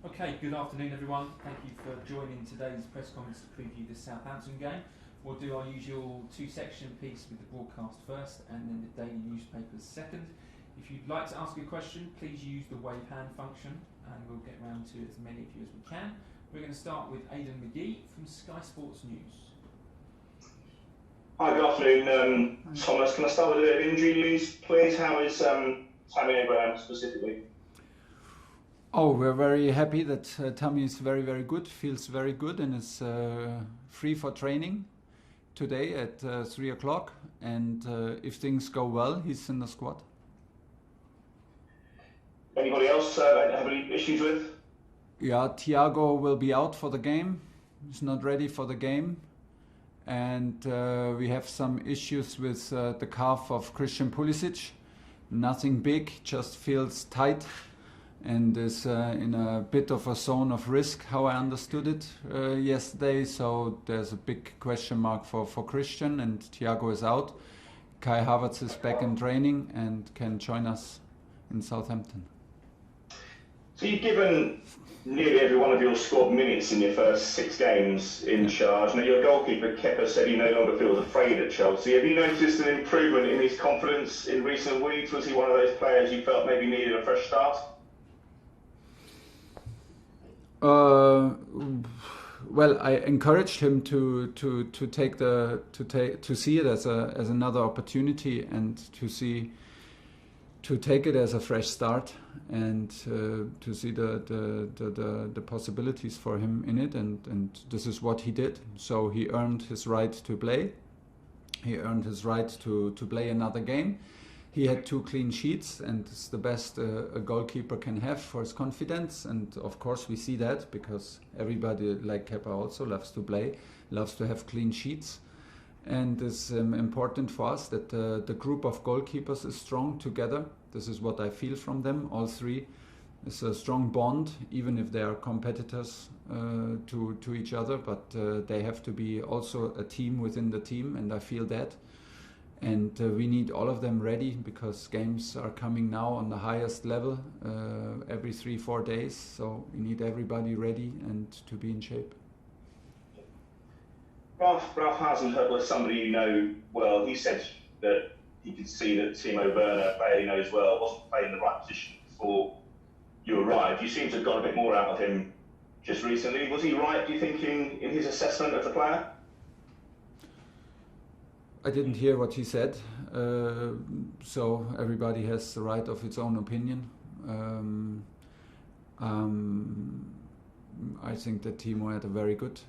Okay, good afternoon everyone. Thank you for joining today's press conference to preview the Southampton game. We'll do our usual two-section piece with the broadcast first and then the daily newspapers second. If you'd like to ask a question, please use the wave hand function and we'll get round to as many of you as we can. We're going to start with Edou Mendy from Sky Sports News. Hi, good afternoon. Thomas, can I start with a bit of injury news, please? How is Tammy Abraham specifically? Oh, we're very happy that Tammy is very, very good, feels very good and is free for training today at 3 o'clock. And if things go well, he's in the squad. Anybody else have any issues with? Yeah, Thiago will be out for the game. He's not ready for the game. And we have some issues with the calf of Christian Pulisic. Nothing big, just feels tight. And is in a bit of a zone of risk, how I understood it yesterday. So there's a big question mark for Christian, and Thiago is out. Kai Havertz is back in training and can join us in Southampton. So you've given nearly every one of your squad minutes in your first 6 games in charge. Now your goalkeeper Kepa said he no longer feels afraid at Chelsea. Have you noticed an improvement in his confidence in recent weeks? Was he one of those players you felt maybe needed a fresh start? Well, I encouraged him to see it as another opportunity and to take it as a fresh start and to see the possibilities for him in it, and this is what he did. So he earned his right to play. He earned his right to play another game. He had 2 clean sheets, and it's the best a goalkeeper can have for his confidence. And of course we see that because everybody like Kepa also loves to play, loves to have clean sheets. And it's important for us that the group of goalkeepers is strong together. This is what I feel from them, all 3. It's a strong bond, even if they are competitors to each other, but they have to be also a team within the team, and I feel that. And we need all of them ready because games are coming now on the highest level every 3-4 days. So we need everybody ready and to be in shape. Ralph Hasenhüttl is somebody you know well. He said that he could see that Timo Werner, a player he knows well, wasn't playing in the right position before you arrived. You seem to have got a bit more out of him just recently. Was he right, do you think, in his assessment of the player? I didn't hear what he said, so everybody has the right of its own opinion. I think that Timo had a very good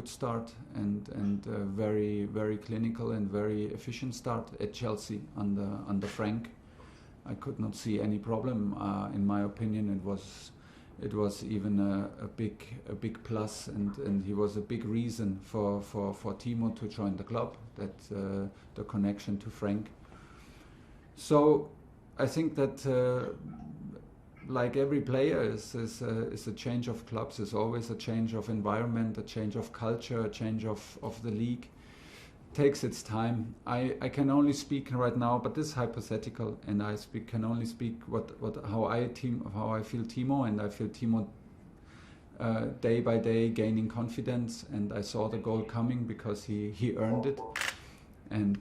start and a very, very clinical and very efficient start at Chelsea under Frank. I could not see any problem. In my opinion, it was even a big plus, and he was a big reason for Timo to join the club. That the connection to Frank. So I think that like every player is a change of clubs, is always a change of environment, a change of culture, a change of the league. Takes its time. I can only speak right now, but this is hypothetical, and I can only speak how I feel Timo, and I feel Timo day by day gaining confidence, and I saw the goal coming because he earned it, and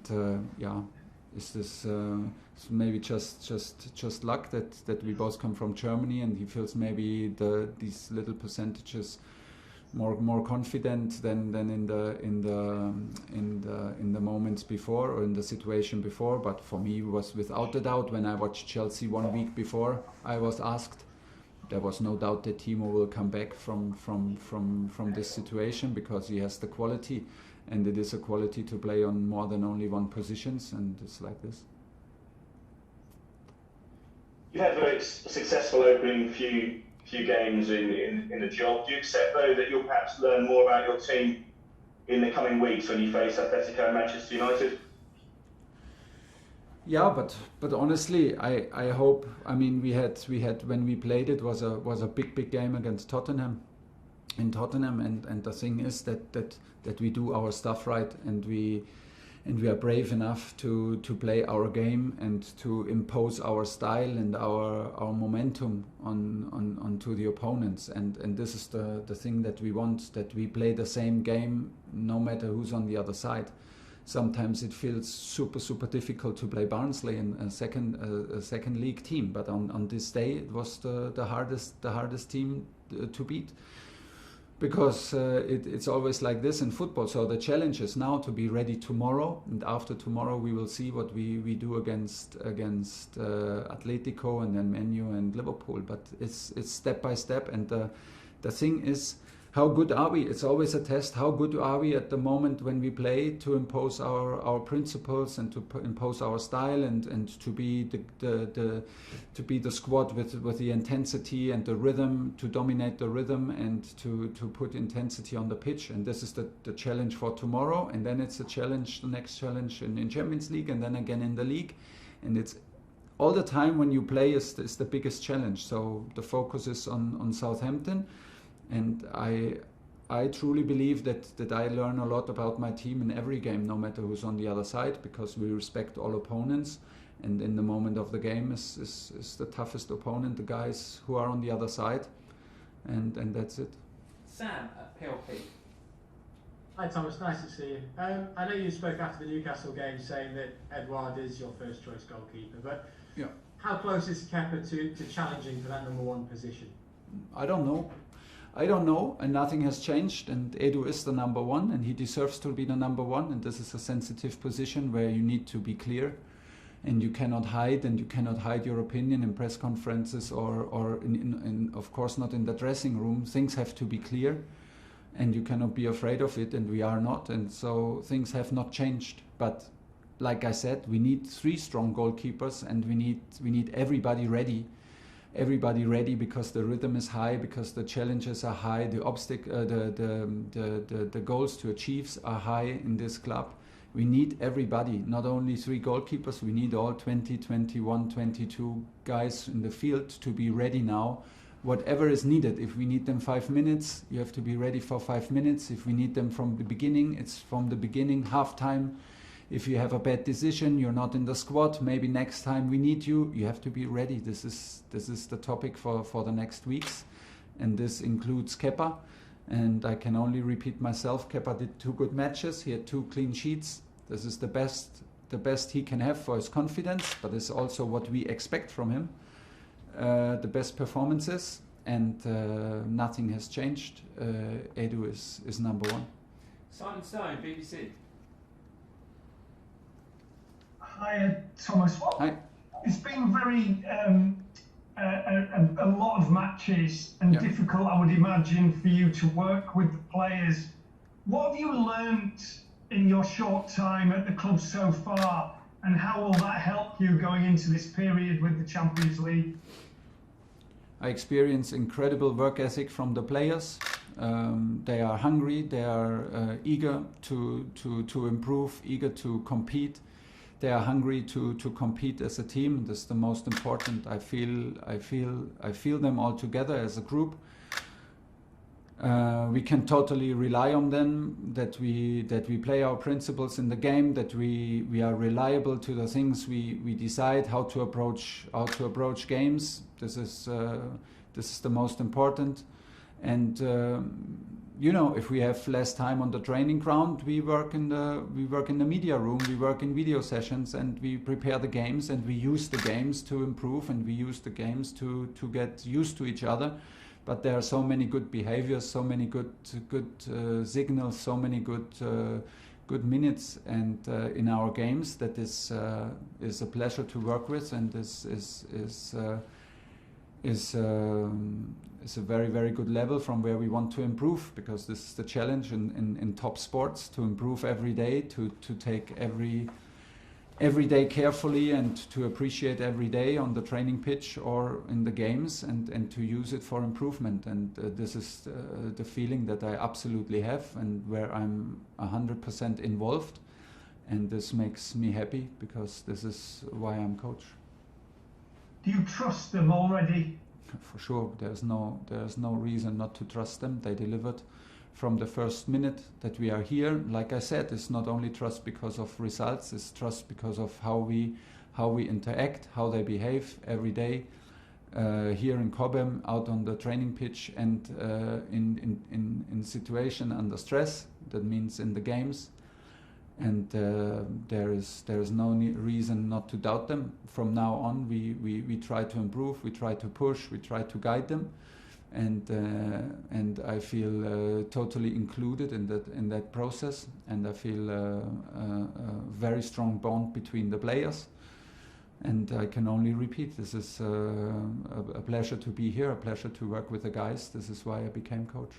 is this maybe just luck that we both come from Germany, and he feels maybe these little percentages more confident than in the moments before or in the situation before. But for me, it was without a doubt. When I watched Chelsea 1 week before, I was asked. There was no doubt that Timo will come back from this situation because he has the quality, and it is a quality to play on more than only one positions, and it's like this. You had a very successful opening few games in the job. Do you accept, though, that you'll perhaps learn more about your team in the coming weeks when you face Atletico and Manchester United? Yeah, but honestly, I hope. I mean, we had when we played it was a big game against Tottenham, in Tottenham, and the thing is that we do our stuff right, and we and we are brave enough to play our game and to impose our style and our momentum onto the opponents. And this is the thing that we want, that we play the same game no matter who's on the other side. Sometimes it feels super difficult to play Barnsley in a second league team, but on this day it was the hardest team to beat. Because it's always like this in football. So the challenge is now to be ready tomorrow, and after tomorrow we will see what we do against Atletico and then Man U and Liverpool. But it's step by step, and the thing is, how good are we? It's always a test. How good are we at the moment when we play, to impose our principles and to impose our style and to be the squad with the intensity and the rhythm, to dominate the rhythm and to put intensity on the pitch. And this is the challenge for tomorrow. And then it's the next challenge in Champions League, and then again in the league. And it's all the time when you play is the biggest challenge. So the focus is on Southampton. And I truly believe that I learn a lot about my team in every game, no matter who's on the other side, because we respect all opponents. And in the moment of the game is the toughest opponent, the guys who are on the other side. And that's it. Sam at PLP. Hi Thomas, nice to see you. I know you spoke after the Newcastle game saying that Edouard is your first choice goalkeeper, but yeah, how close is Kepa to challenging for that number one position? I don't know, and nothing has changed, and Edou is the number one, and he deserves to be the number one, and this is a sensitive position where you need to be clear, and you cannot hide your opinion in press conferences or in of course not in the dressing room. Things have to be clear, and you cannot be afraid of it, and we are not, and so things have not changed. But like I said, we need 3 strong goalkeepers, and we need everybody ready. Everybody ready, because the rhythm is high, because the challenges are high, the goals to achieve are high in this club. We need everybody, not only 3 goalkeepers, we need all 20, 21, 22 guys in the field to be ready now. Whatever is needed, if we need them 5 minutes, you have to be ready for 5 minutes. If we need them from the beginning, it's from the beginning, half time. If you have a bad decision, you're not in the squad, maybe next time we need you, you have to be ready. This is the topic for the next weeks, and this includes Kepa. And I can only repeat myself, Kepa did 2 good matches, he had 2 clean sheets. This is the best he can have for his confidence, but it's also what we expect from him. The best performances, and nothing has changed. Edou is number one. Simon Stone, BBC. Hi, Thomas. Hi. It's been very a lot of matches and Yeah. difficult, I would imagine, for you to work with the players. What have you learnt in your short time at the club so far, and how will that help you going into this period with the Champions League? I experience incredible work ethic from the players. They are hungry, they are eager to improve, eager to compete. They are hungry to compete as a team. This is the most important. I feel them all together as a group. We can totally rely on them, that we play our principles in the game, that we are reliable to the things we decide, how to approach games. This is the most important. And if we have less time on the training ground, we work in the media room, we work in video sessions, and we prepare the games, and we use the games to improve, and we use the games to get used to each other. But there are so many good behaviors, so many good signals, so many good minutes, and in our games, that is a pleasure to work with, and is a very, very good level from where we want to improve, because this is the challenge in top sports, to improve every day, to take every day carefully, and to appreciate every day on the training pitch or in the games, and to use it for improvement. And this is the feeling that I absolutely have, and where I'm 100% involved, and this makes me happy, because this is why I'm coach. Do you trust them already? For sure, there's no reason not to trust them. They delivered from the first minute that we are here. Like I said, it's not only trust because of results, it's trust because of how we interact, how they behave every day here in Cobham, out on the training pitch, and in situation under stress. That means in the games. And there is no reason not to doubt them. From now on, we try to improve, we try to push, we try to guide them, and I feel totally included in that process, and I feel a very strong bond between the players. And I can only repeat, this is a pleasure to be here, a pleasure to work with the guys. This is why I became coach.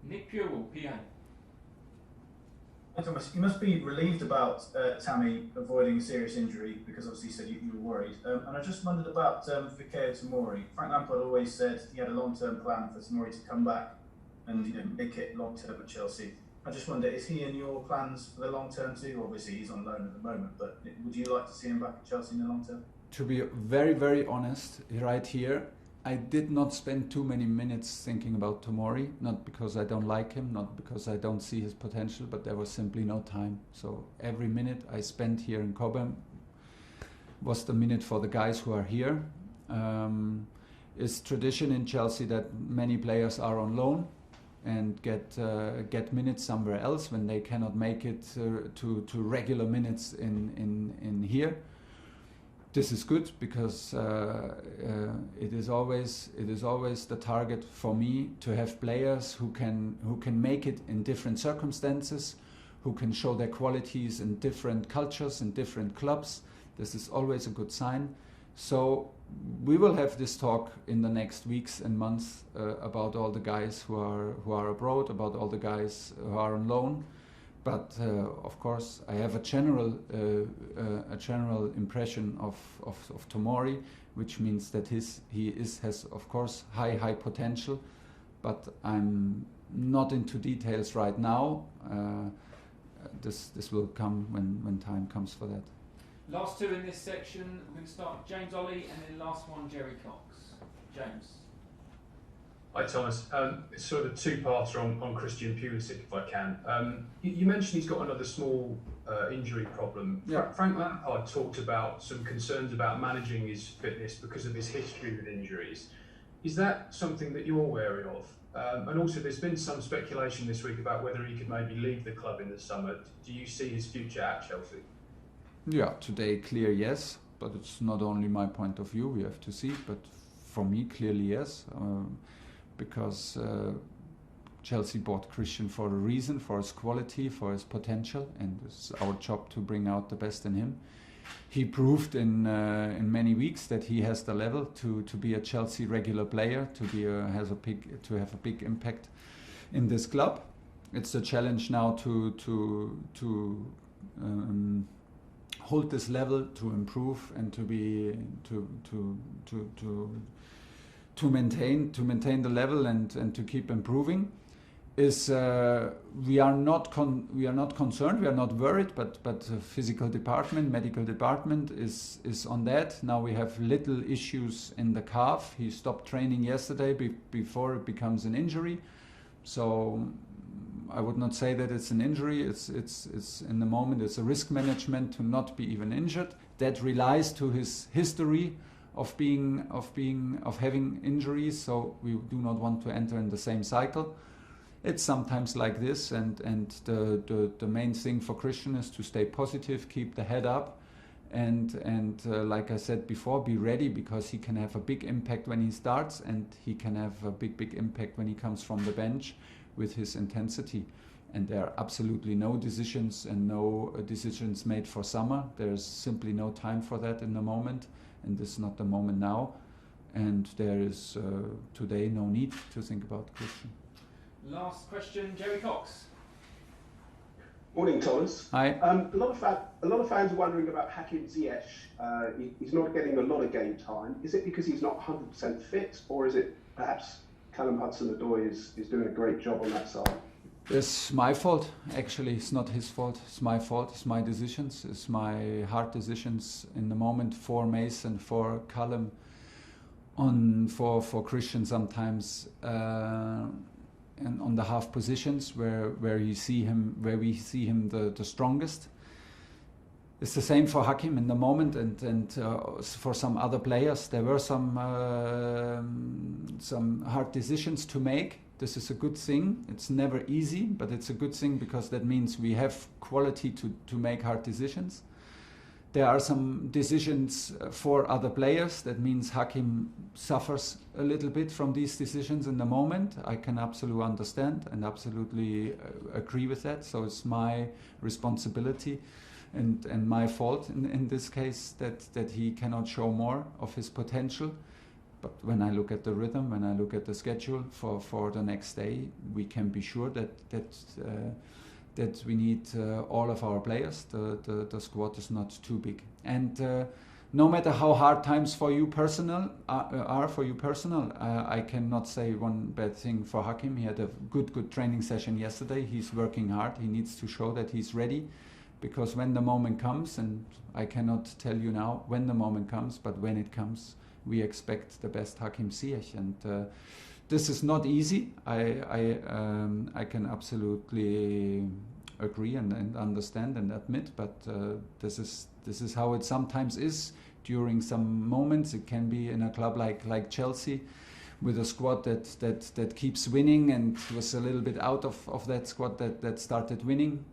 Nick Purell, PA. Thomas, you must be relieved about Tammy avoiding a serious injury, because obviously you said you were worried. And I just wondered about Tomori. Frank Lampard always said he had a long-term plan for Tomori to come back and make it long-term at Chelsea. I just wonder, is he in your plans for the long-term too? Obviously he's on loan at the moment, but would you like to see him back at Chelsea in the long-term? To be very, very honest, right here, I did not spend too many minutes thinking about Tomori, not because I don't like him, not because I don't see his potential, but there was simply no time. So every minute I spent here in Cobham was the minute for the guys who are here. It's tradition in Chelsea that many players are on loan and get minutes somewhere else when they cannot make it to regular minutes in here. This is good because it is always the target for me to have players who can make it in different circumstances, who can show their qualities in different cultures and different clubs. This is always a good sign. So we will have this talk in the next weeks and months about all the guys who are abroad, about all the guys who are on loan. But of course, I have a general impression of Tomori, which means that he has of course high potential, but I'm not into details right now. This will come when time comes for that. Last two in this section. We're going to start James Ollie, and then last one Jerry Cox. James. Hi Thomas, it's sort of a two-parter on Christian Pulisic, if I can. You mentioned he's got another small injury problem. Yeah. Frank Lampard talked about some concerns about managing his fitness because of his history with injuries. Is that something that you're wary of? And also there's been some speculation this week about whether he could maybe leave the club in the summer. Do you see his future at Chelsea? Yeah, today clear yes, but it's not only my point of view, we have to see, but for me clearly yes. Because Chelsea bought Christian for a reason, for his quality, for his potential, and it's our job to bring out the best in him. He proved in many weeks that he has the level to be a Chelsea regular player, to have a big impact in this club. It's a challenge now to hold this level, to improve, and to maintain the level and to keep improving. We are not concerned, we are not worried, but the physical department, medical department is on that. Now we have little issues in the calf. He stopped training yesterday before it becomes an injury. So I would not say that it's an injury. It's in the moment it's a risk management to not be even injured. That relies to his history of having injuries, so we do not want to enter in the same cycle. It's sometimes like this, and the main thing for Christian is to stay positive, keep the head up, and like I said before, be ready, because he can have a big impact when he starts, and he can have a big impact when he comes from the bench with his intensity. And there are absolutely no decisions made for summer. There's simply no time for that in the moment. And this is not the moment now, and there is today no need to think about Christian. Last question, Jerry Cox. Morning, Thomas. Hi. A lot of fans are wondering about Hakim Ziyech. He's not getting a lot of game time. Is it because he's not 100% fit, or is it perhaps Callum Hudson-Odoi is doing a great job on that side? It's my fault, actually. It's not his fault. It's my fault. It's my decisions. It's my hard decisions in the moment for Mason, for Callum, for Christian sometimes. on the half positions where we see him the strongest. It's the same for Hakim in the moment, and for some other players. There were some hard decisions to make. This is a good thing. It's never easy, but it's a good thing because that means we have quality to make hard decisions. There are some decisions for other players. That means Hakim suffers a little bit from these decisions in the moment. I can absolutely understand and absolutely agree with that. So it's my responsibility and my fault in this case that he cannot show more of his potential. But when I look at the rhythm, when I look at the schedule for the next day, we can be sure that we need all of our players. The squad is not too big. And no matter how hard times for you personal I cannot say one bad thing for Hakim. He had a good training session yesterday. He's working hard. He needs to show that he's ready, because when the moment comes, and I cannot tell you now when the moment comes, but when it comes, we expect the best Hakim Ziyech. And this is not easy. I can absolutely agree and understand and admit, but this is how it sometimes is during some moments. It can be in a club like Chelsea, with a squad that keeps winning and was a little bit out of that squad that started winning.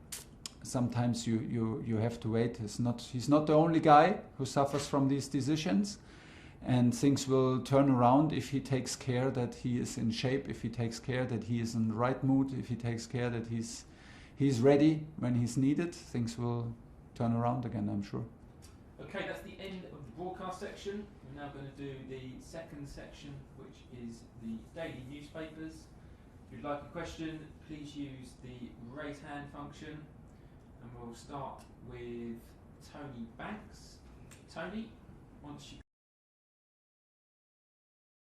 Sometimes you have to wait. He's not the only guy who suffers from these decisions. And things will turn around if he takes care that he is in shape, if he takes care that he is in the right mood, if he takes care that he's ready when he's needed. Things will turn around again, I'm sure. Okay, that's the end of the broadcast section. We're now going to do the second section, which is the daily newspapers. If you'd like a question, please use the raise hand function. And we'll start with Tony Banks. Tony, once you